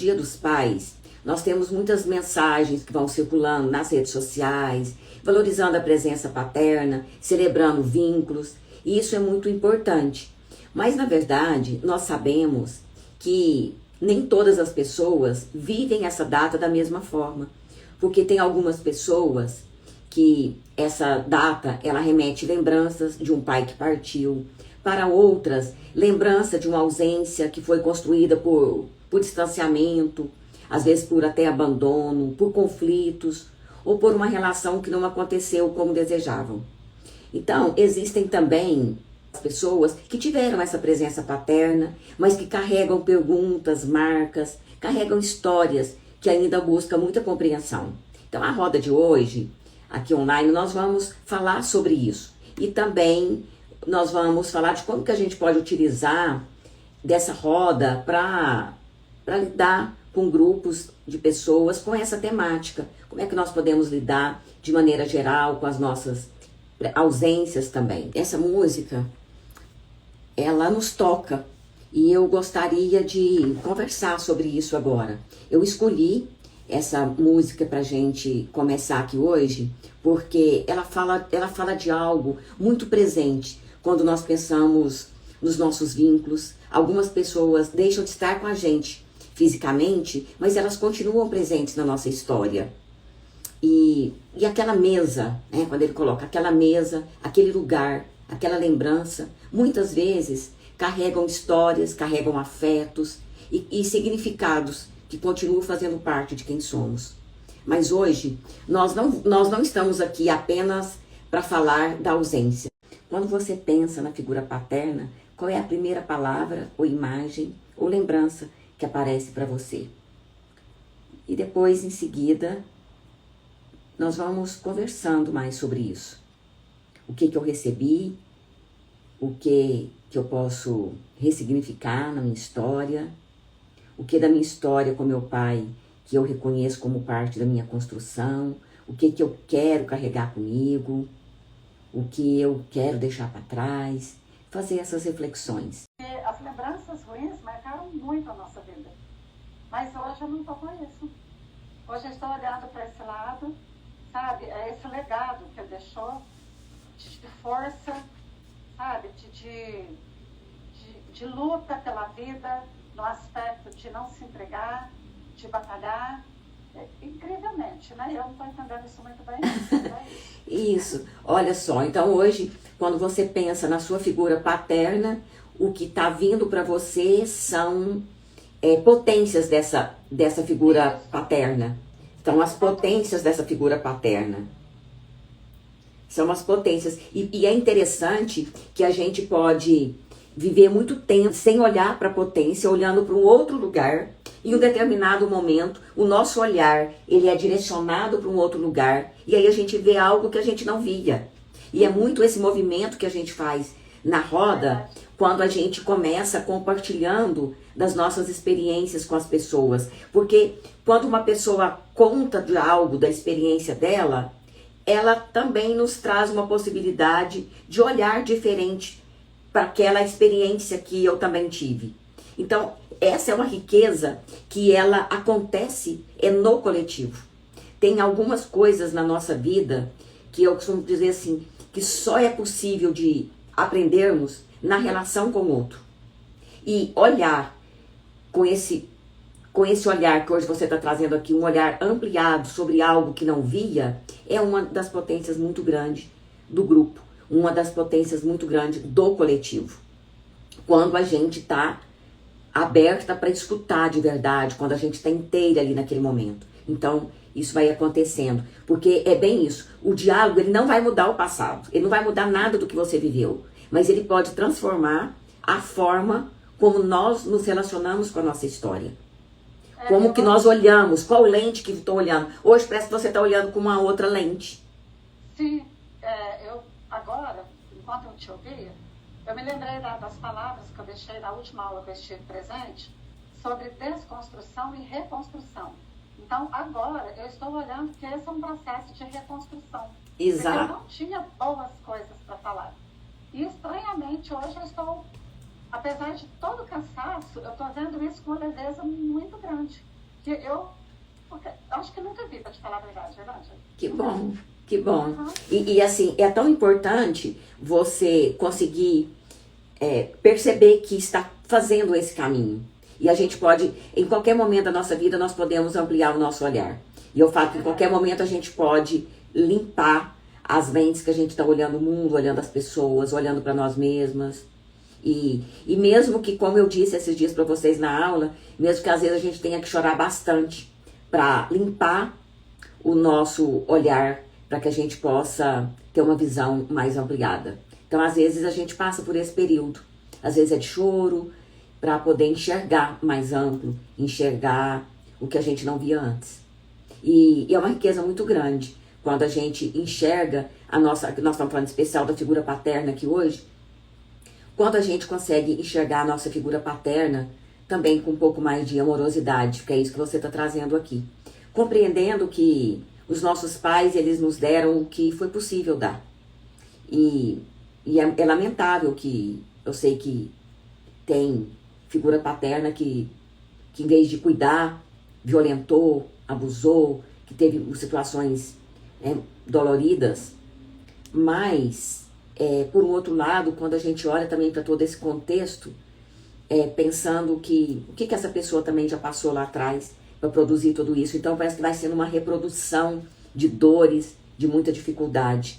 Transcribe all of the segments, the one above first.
Dia dos Pais, nós temos muitas mensagens que vão circulando nas redes sociais, valorizando a presença paterna, celebrando vínculos, e isso é muito importante. Mas, na verdade, nós sabemos que nem todas as pessoas vivem essa data da mesma forma, porque tem algumas pessoas que essa data, ela remete lembranças de um pai que partiu, para outras, lembrança de uma ausência que foi construída por distanciamento, às vezes por até abandono, por conflitos, ou por uma relação que não aconteceu como desejavam. Então, existem também pessoas que tiveram essa presença paterna, mas que carregam perguntas, marcas, carregam histórias que ainda buscam muita compreensão. Então, a roda de hoje, aqui online, nós vamos falar sobre isso. E também nós vamos falar de como que a gente pode utilizar dessa roda para lidar com grupos de pessoas com essa temática. Como é que nós podemos lidar de maneira geral com as nossas ausências também. Essa música, ela nos toca e eu gostaria de conversar sobre isso agora. Eu escolhi essa música pra gente começar aqui hoje porque ela fala de algo muito presente quando nós pensamos nos nossos vínculos. Algumas pessoas deixam de estar com a gente fisicamente, mas elas continuam presentes na nossa história. E aquela mesa, né, quando ele coloca aquela mesa, aquele lugar, aquela lembrança, muitas vezes carregam histórias, carregam afetos e significados que continuam fazendo parte de quem somos. Mas hoje, nós não estamos aqui apenas para falar da ausência. Quando você pensa na figura paterna, qual é a primeira palavra, ou imagem, ou lembrança que aparece para você? E depois, em seguida, nós vamos conversando mais sobre isso. O que eu recebi, o que eu posso ressignificar na minha história, o que da minha história com meu pai que eu reconheço como parte da minha construção, o que eu quero carregar comigo, o que eu quero deixar para trás, fazer essas reflexões. As lembranças ruins marcaram muito a nossa vida, mas hoje eu não estou com isso. Hoje eu estou olhando para esse lado, sabe, é esse legado que ele deixou de força, sabe, de luta pela vida, no aspecto de não se entregar, de batalhar, incrivelmente, né? Eu não estou entendendo isso muito bem. Né? Isso, olha só, então hoje, quando você pensa na sua figura paterna, o que está vindo para você são potências dessa figura paterna. Então, as potências dessa figura paterna. São as potências. E é interessante que a gente pode viver muito tempo sem olhar para a potência, olhando para um outro lugar. Em um determinado momento, o nosso olhar, ele é direcionado para um outro lugar. E aí a gente vê algo que a gente não via. E é muito esse movimento que a gente faz na roda, quando a gente começa compartilhando das nossas experiências com as pessoas. Porque quando uma pessoa conta de algo, da experiência dela, ela também nos traz uma possibilidade de olhar diferente para aquela experiência que eu também tive. Então, essa é uma riqueza que ela acontece no coletivo. Tem algumas coisas na nossa vida que eu costumo dizer assim, que só é possível de aprendermos na relação com o outro. E olhar com esse olhar que hoje você está trazendo aqui, um olhar ampliado sobre algo que não via, é uma das potências muito grandes do grupo, uma das potências muito grandes do coletivo. Quando a gente está aberta para escutar de verdade, quando a gente está inteira ali naquele momento. Então, isso vai acontecendo, porque é bem isso. O diálogo, ele não vai mudar o passado, ele não vai mudar nada do que você viveu, mas ele pode transformar a forma como nós nos relacionamos com a nossa história. Como que nós olhamos, qual lente que estou olhando. Hoje parece que você está olhando com uma outra lente. Sim, eu agora, enquanto eu te ouvia, eu me lembrei das palavras que eu deixei na última aula que eu estive presente, sobre desconstrução e reconstrução. Então, agora, eu estou olhando que esse é um processo de reconstrução. Exato. Porque eu não tinha boas coisas para falar. E, estranhamente, hoje eu estou apesar de todo o cansaço, eu estou vendo isso com uma leveza muito grande. Que eu acho que nunca vi, para te falar a verdade, verdade? Que bom, que bom. E assim, é tão importante você conseguir perceber que está fazendo esse caminho. E a gente pode, em qualquer momento da nossa vida, nós podemos ampliar o nosso olhar. E eu falo que em qualquer momento a gente pode limpar as lentes que a gente está olhando o mundo, olhando as pessoas, olhando para nós mesmas. E mesmo que, como eu disse esses dias para vocês na aula, mesmo que às vezes a gente tenha que chorar bastante para limpar o nosso olhar, para que a gente possa ter uma visão mais ampliada. Então, às vezes a gente passa por esse período. Às vezes é de choro, para poder enxergar mais amplo, enxergar o que a gente não via antes. E é uma riqueza muito grande quando a gente enxerga nós estamos falando especial da figura paterna aqui hoje, quando a gente consegue enxergar a nossa figura paterna também com um pouco mais de amorosidade, que é isso que você está trazendo aqui. Compreendendo que os nossos pais, eles nos deram o que foi possível dar. E é lamentável que eu sei que tem figura paterna que em vez de cuidar, violentou, abusou, que teve situações doloridas. Mas, por um outro lado, quando a gente olha também para todo esse contexto, pensando que o que essa pessoa também já passou lá atrás para produzir tudo isso. Então parece que vai sendo uma reprodução de dores, de muita dificuldade.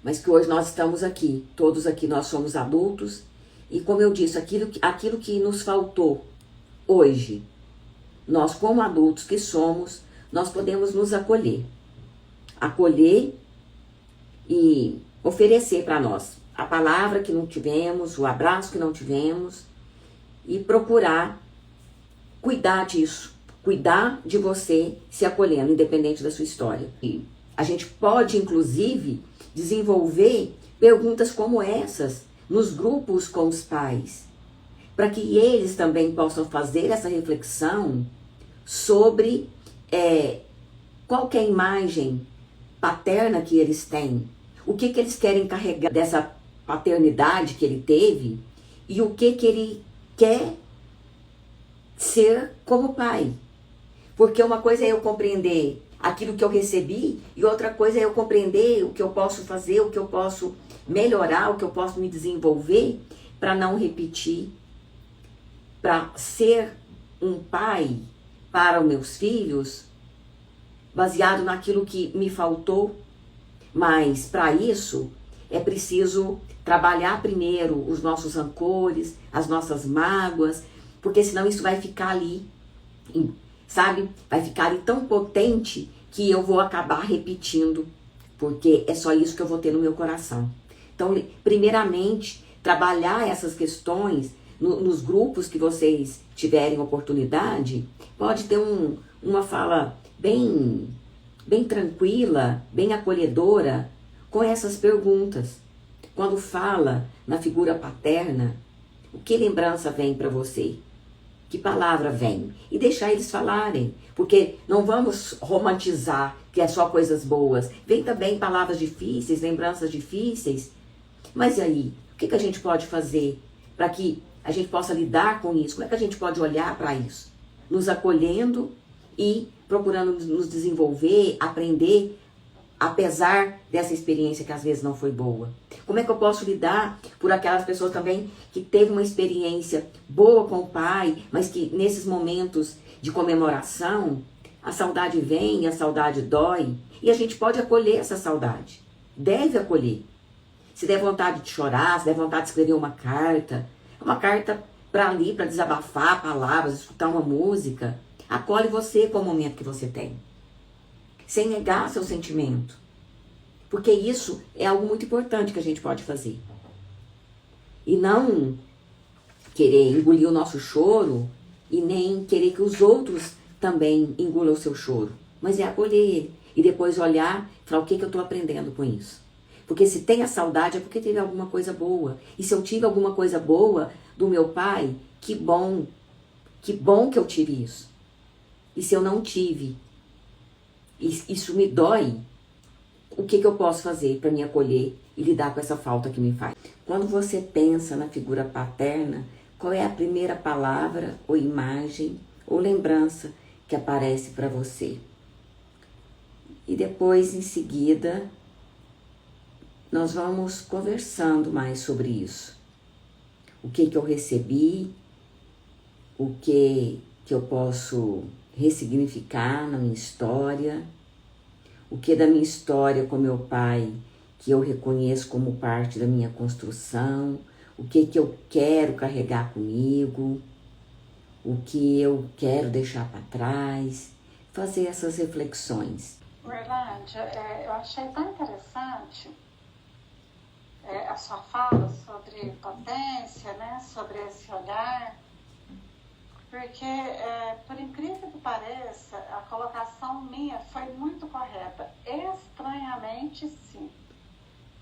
Mas que hoje nós estamos aqui, todos aqui nós somos adultos. E como eu disse, aquilo que nos faltou hoje, nós como adultos que somos, nós podemos nos acolher. Acolher e oferecer para nós a palavra que não tivemos, o abraço que não tivemos e procurar cuidar disso, cuidar de você se acolhendo, independente da sua história. E a gente pode, inclusive, desenvolver perguntas como essas nos grupos com os pais, para que eles também possam fazer essa reflexão sobre qual que é a imagem paterna que eles têm, o que eles querem carregar dessa paternidade que ele teve e o que ele quer ser como pai. Porque uma coisa é eu compreender aquilo que eu recebi e outra coisa é eu compreender o que eu posso fazer, o que eu posso melhorar, o que eu posso me desenvolver para não repetir, para ser um pai para os meus filhos baseado naquilo que me faltou. Mas para isso é preciso trabalhar primeiro os nossos rancores, as nossas mágoas, porque senão isso vai ficar ali, sabe? Vai ficar ali tão potente que eu vou acabar repetindo, porque é só isso que eu vou ter no meu coração. Então, primeiramente, trabalhar essas questões nos grupos que vocês tiverem oportunidade, pode ter uma fala bem tranquila, bem acolhedora com essas perguntas. Quando fala na figura paterna, o que lembrança vem para você? Que palavra vem? E deixar eles falarem, porque não vamos romantizar que é só coisas boas. Vem também palavras difíceis, lembranças difíceis. Mas e aí, o que a gente pode fazer para que a gente possa lidar com isso? Como é que a gente pode olhar para isso? Nos acolhendo e procurando nos desenvolver, aprender, apesar dessa experiência que às vezes não foi boa. Como é que eu posso lidar por aquelas pessoas também que teve uma experiência boa com o pai, mas que nesses momentos de comemoração, a saudade vem, a saudade dói, e a gente pode acolher essa saudade. Deve acolher. Se der vontade de chorar, se der vontade de escrever uma carta para ali, para desabafar palavras, escutar uma música, acolhe você com o momento que você tem. Sem negar seu sentimento. Porque isso é algo muito importante que a gente pode fazer. E não querer engolir o nosso choro e nem querer que os outros também engulam o seu choro. Mas é acolher ele. E depois olhar e falar o que eu estou aprendendo com isso. Porque se tem a saudade é porque teve alguma coisa boa. E se eu tive alguma coisa boa do meu pai, que bom. Que bom que eu tive isso. E se eu não tive, isso me dói, o que eu posso fazer para me acolher e lidar com essa falta que me faz? quando você pensa na figura paterna, qual é a primeira palavra ou imagem ou lembrança que aparece para você? E depois, em seguida, nós vamos conversando mais sobre isso. O que eu recebi, o que eu posso ressignificar na minha história, o que da minha história com meu pai que eu reconheço como parte da minha construção, o que eu quero carregar comigo, o que eu quero deixar para trás, fazer essas reflexões. Orlândia, eu achei tão interessante a sua fala sobre potência, né, sobre esse olhar, porque, por incrível que pareça, a colocação minha foi muito correta. Estranhamente, sim.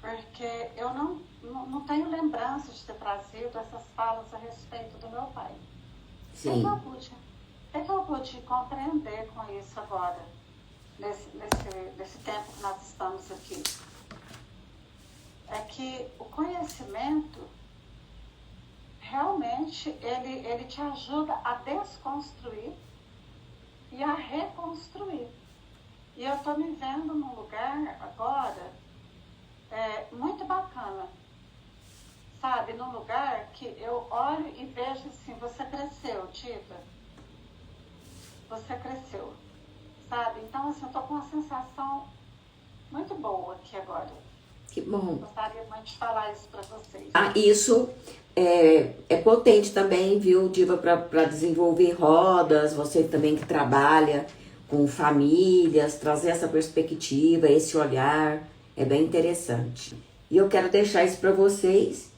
Porque eu não tenho lembrança de ter trazido essas falas a respeito do meu pai. Sim. O que eu pude compreender com isso agora, nesse tempo que nós estamos aqui? É que o conhecimento, realmente, ele te ajuda a desconstruir e a reconstruir. E eu estou me vendo num lugar agora muito bacana, sabe? Num lugar que eu olho e vejo assim, você cresceu, Diva. Você cresceu, sabe? Então, assim, eu estou com uma sensação muito boa aqui agora. Que bom. Gostaria muito de falar isso para vocês. Isso é potente também, viu, Diva, para desenvolver rodas, você também que trabalha com famílias, trazer essa perspectiva, esse olhar, é bem interessante. E eu quero deixar isso para vocês,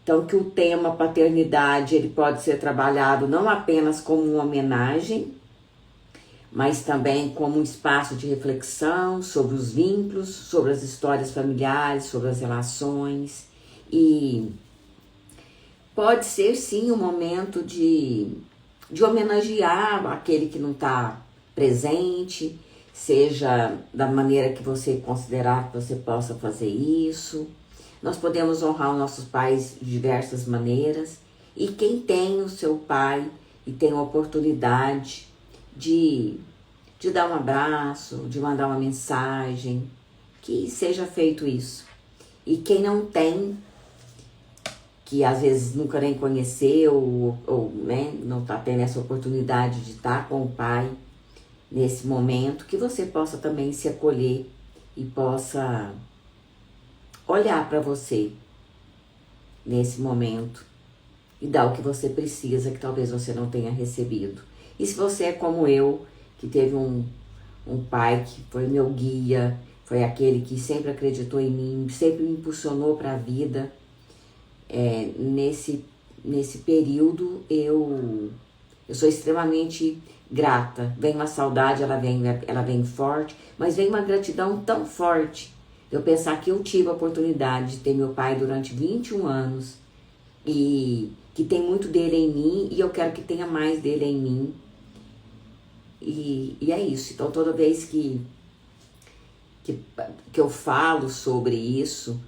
então, que o tema paternidade, ele pode ser trabalhado não apenas como uma homenagem, mas também como um espaço de reflexão sobre os vínculos, sobre as histórias familiares, sobre as relações. E pode ser, sim, um momento de homenagear aquele que não está presente, seja da maneira que você considerar que você possa fazer isso. Nós podemos honrar os nossos pais de diversas maneiras. E quem tem o seu pai e tem a oportunidade de dar um abraço, de mandar uma mensagem, que seja feito isso. E quem não tem, que às vezes nunca nem conheceu, ou né, não está tendo essa oportunidade de estar com o pai nesse momento, que você possa também se acolher e possa olhar para você nesse momento e dar o que você precisa, que talvez você não tenha recebido. E se você é como eu, que teve um pai que foi meu guia, foi aquele que sempre acreditou em mim, sempre me impulsionou para a vida, nesse período eu sou extremamente grata. Vem uma saudade, ela vem forte, mas vem uma gratidão tão forte. Eu pensar que eu tive a oportunidade de ter meu pai durante 21 anos e que tem muito dele em mim e eu quero que tenha mais dele em mim. E é isso. Então, toda vez que eu falo sobre isso,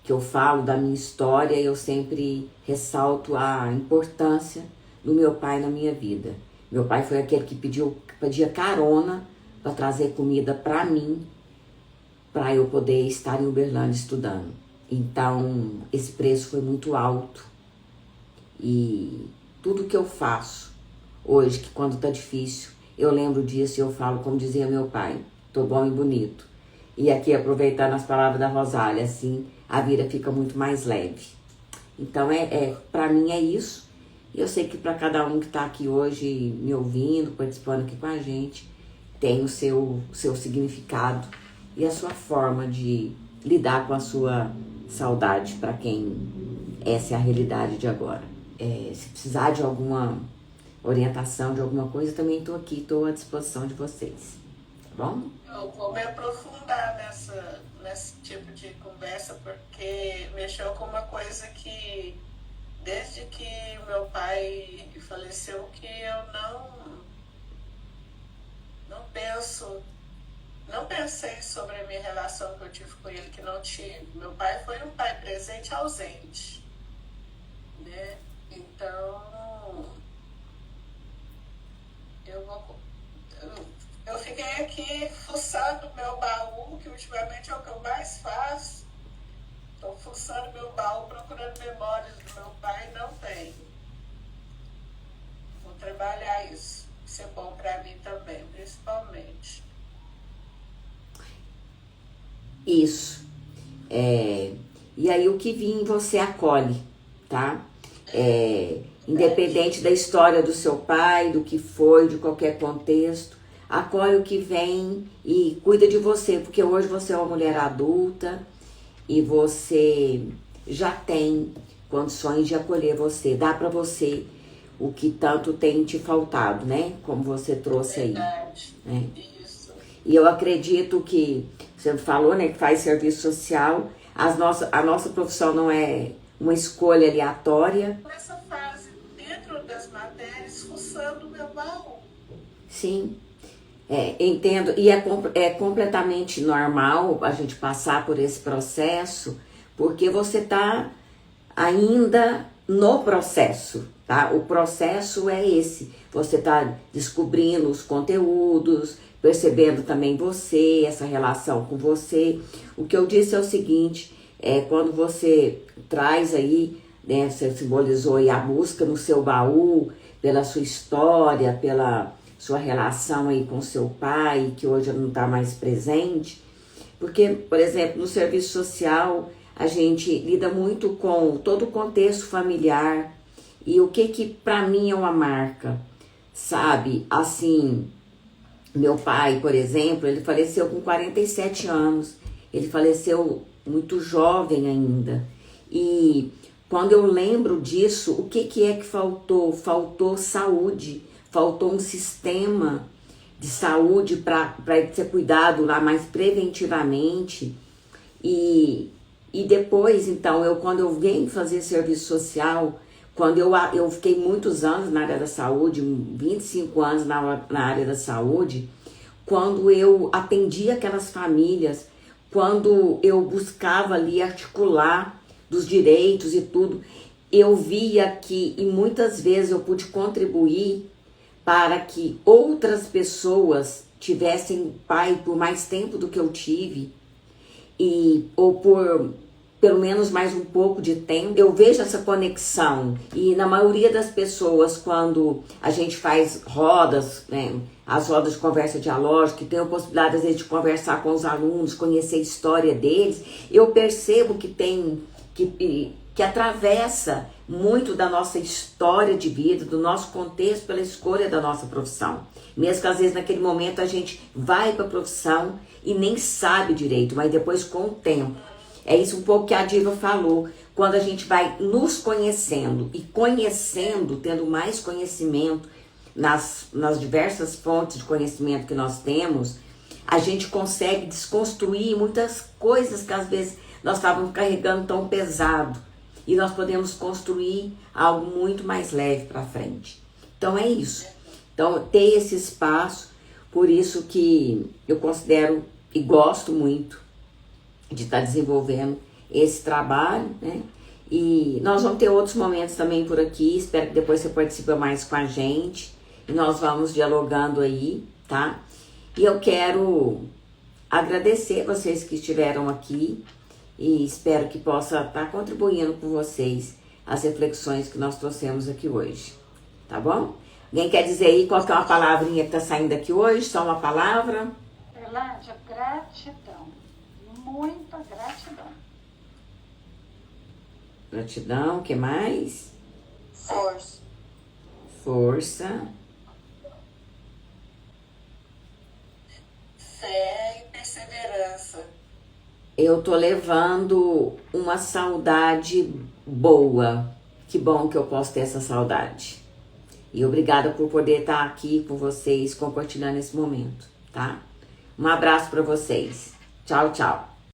que eu falo da minha história, eu sempre ressalto a importância do meu pai na minha vida. Meu pai foi aquele que pedia carona para trazer comida para mim, para eu poder estar em Uberlândia estudando. Então, esse preço foi muito alto. E tudo que eu faço hoje, que quando tá difícil, eu lembro disso e eu falo, como dizia meu pai, tô bom e bonito. E aqui, aproveitando as palavras da Rosália, assim, a vida fica muito mais leve. Então, para mim é isso. E eu sei que para cada um que tá aqui hoje me ouvindo, participando aqui com a gente, tem o seu significado e a sua forma de lidar com a sua saudade, para quem essa é a realidade de agora. Se precisar de alguma orientação, de alguma coisa, também estou aqui, estou à disposição de vocês, tá bom? Eu vou me aprofundar nesse tipo de conversa, porque mexeu com uma coisa que, desde que meu pai faleceu, que eu não penso conversei sobre a minha relação que eu tive com ele, que não tive. Meu pai foi um pai presente ausente, né? Então, eu fiquei aqui fuçando meu baú, que ultimamente é o que eu mais faço. Estou fuçando meu baú, procurando memórias do meu pai, e não tenho. Vou trabalhar isso. Isso é bom para mim também, principalmente. Isso. E aí o que vir você acolhe, tá? Independente da história do seu pai, do que foi, de qualquer contexto, acolhe o que vem e cuida de você, porque hoje você é uma mulher adulta e você já tem condições de acolher você, dá para você o que tanto tem te faltado, né? Como você trouxe aí. Verdade. Né? Isso. E eu acredito que, você falou, né, que faz serviço social, a nossa profissão não é uma escolha aleatória. Nessa fase, dentro das matérias, fuçando o meu baú. Sim, entendo. E é completamente normal a gente passar por esse processo, porque você está ainda no processo, tá? O processo é esse. Você está descobrindo os conteúdos, percebendo também você, essa relação com você. O que eu disse é o seguinte, quando você traz aí, né, você simbolizou aí a busca no seu baú, pela sua história, pela sua relação aí com seu pai, que hoje não está mais presente. Porque, por exemplo, no serviço social, a gente lida muito com todo o contexto familiar e o que para mim é uma marca, sabe? Assim, meu pai, por exemplo, ele faleceu com 47 anos, ele faleceu muito jovem ainda. E quando eu lembro disso, o que é que faltou? Faltou saúde, faltou um sistema de saúde para ser cuidado lá mais preventivamente. E depois, então, quando eu venho fazer serviço social, quando eu fiquei muitos anos na área da saúde, 25 anos na área da saúde, quando eu atendia aquelas famílias, quando eu buscava ali articular dos direitos e tudo, eu via que, e muitas vezes eu pude contribuir para que outras pessoas tivessem pai por mais tempo do que eu tive, ou por pelo menos mais um pouco de tempo. Eu vejo essa conexão e na maioria das pessoas, quando a gente faz rodas, né, as rodas de conversa dialógica, que tem a possibilidade às vezes de conversar com os alunos, conhecer a história deles, eu percebo que que atravessa muito da nossa história de vida, do nosso contexto pela escolha da nossa profissão. Mesmo que às vezes naquele momento a gente vai para a profissão e nem sabe direito, mas depois com o tempo. É isso um pouco que a Diva falou, quando a gente vai nos conhecendo e conhecendo, tendo mais conhecimento nas diversas fontes de conhecimento que nós temos, a gente consegue desconstruir muitas coisas que às vezes nós estávamos carregando tão pesado. E nós podemos construir algo muito mais leve para frente. Então é isso. Então ter esse espaço, por isso que eu considero e gosto muito de estar desenvolvendo esse trabalho, né? E nós vamos ter outros momentos também por aqui, espero que depois você participe mais com a gente. E nós vamos dialogando aí, tá? E eu quero agradecer vocês que estiveram aqui. E espero que possa estar contribuindo com vocês as reflexões que nós trouxemos aqui hoje. Tá bom? Alguém quer dizer aí qual que é uma palavrinha que está saindo aqui hoje? Só uma palavra? Erlândia, gratidão. Muita gratidão. Gratidão, o que mais? Força. Força. Fé e perseverança. Eu tô levando uma saudade boa. Que bom que eu posso ter essa saudade. E obrigada por poder estar aqui com vocês, compartilhando esse momento, tá? Um abraço para vocês. Tchau, tchau.